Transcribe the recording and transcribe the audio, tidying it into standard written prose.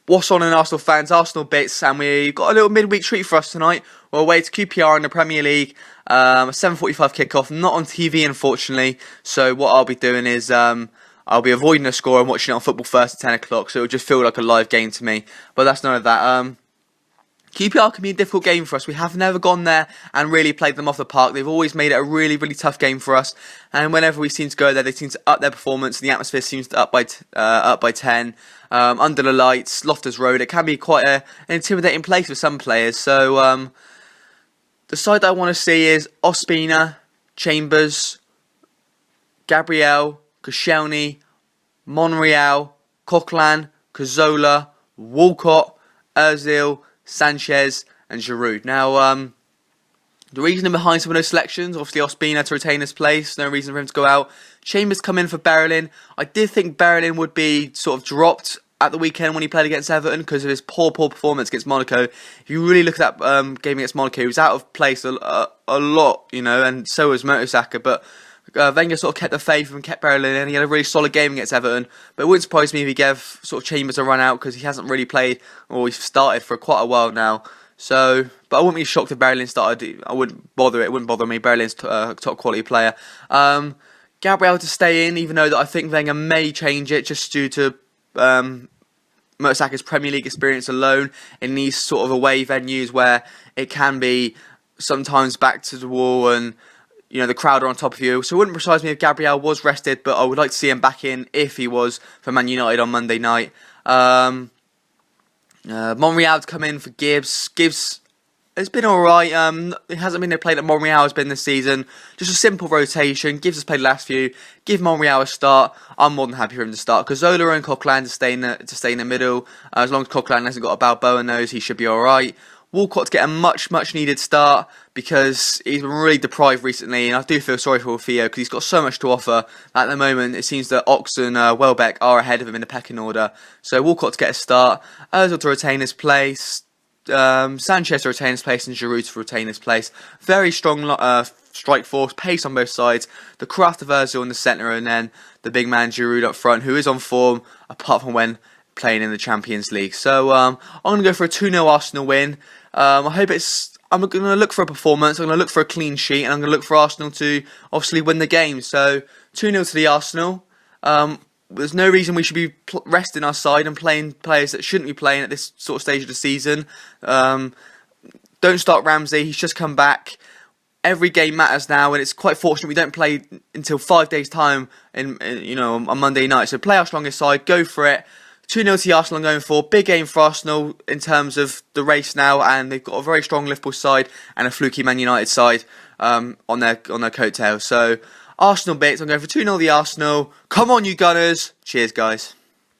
What's on in Arsenal fans? Arsenal bits, and we've got a little midweek treat for us tonight. We're away to QPR in the Premier League. A 7:45 kickoff, not on TV unfortunately. So what I'll be doing is I'll be avoiding the score and watching it on Football First at 10 o'clock. So it'll just feel like a live game to me. But that's none of that. QPR can be a difficult game for us. We have never gone there and really played them off the park. They've always made it a really, really tough game for us. And whenever we seem to go there, they seem to up their performance. And the atmosphere seems to up by 10. Under the lights, Loftus Road. It can be quite an intimidating place for some players. So the side that I want to see is Ospina, Chambers, Gabriel, Koscielny, Monreal, Coquelin, Cazorla, Walcott, Ozil, Sanchez and Giroud. Now, the reasoning behind some of those selections, obviously Ospina to retain his place, no reason for him to go out. Chambers come in for Berlin. I did think Berlin would be sort of dropped at the weekend when he played against Everton because of his poor performance against Monaco. If you really look at that game against Monaco, he was out of place a lot, you know, and so was Mertesacker, but Wenger sort of kept the faith and kept Berlin in. He had a really solid game against Everton, but it wouldn't surprise me if he gave sort of Chambers a run out because he hasn't really played, or he's started for quite a while now. So, but I wouldn't be shocked if Berlin started. It wouldn't bother me. Berlin's top quality player. Gabriel to stay in, even though that I think Wenger may change it just due to Mertesacker's Premier League experience alone in these sort of away venues where it can be sometimes back to the wall and, you know, the crowd are on top of you. So it wouldn't surprise me if Gabriel was rested, but I would like to see him back in if he was for Man United on Monday night. Monreal to come in for Gibbs. Gibbs has been alright. It hasn't been the play that Monreal has been this season. Just a simple rotation. Gibbs has played the last few. Give Monreal a start. I'm more than happy for him to start. Cazorla and Coquelin to stay in the middle. As long as Coquelin hasn't got a Balboa nose, he should be alright. Walcott to get a much needed start because he's been really deprived recently, and I do feel sorry for Theo because he's got so much to offer. At the moment, it seems that Ox and Welbeck are ahead of him in the pecking order. So Walcott to get a start, Ozil to retain his place, Sanchez to retain his place, and Giroud to retain his place. Very strong strike force, pace on both sides. The craft of Ozil in the centre, and then the big man Giroud up front, who is on form apart from when playing in the Champions League. So I'm going to go for a 2-0 Arsenal win. I'm going to look for a performance, I'm going to look for a clean sheet, and I'm going to look for Arsenal to obviously win the game. So 2-0 to the Arsenal. There's no reason we should be resting our side and playing players that shouldn't be playing at this sort of stage of the season. Don't start Ramsey, he's just come back. Every game matters now, and it's quite fortunate we don't play until 5 days' time on Monday night. So play our strongest side, go for it. 2-0 to Arsenal I'm going for. Big game for Arsenal in terms of the race now, and they've got a very strong Liverpool side and a fluky Man United side on their coattails. So Arsenal bits, I'm going for 2-0 the Arsenal. Come on you Gunners. Cheers guys.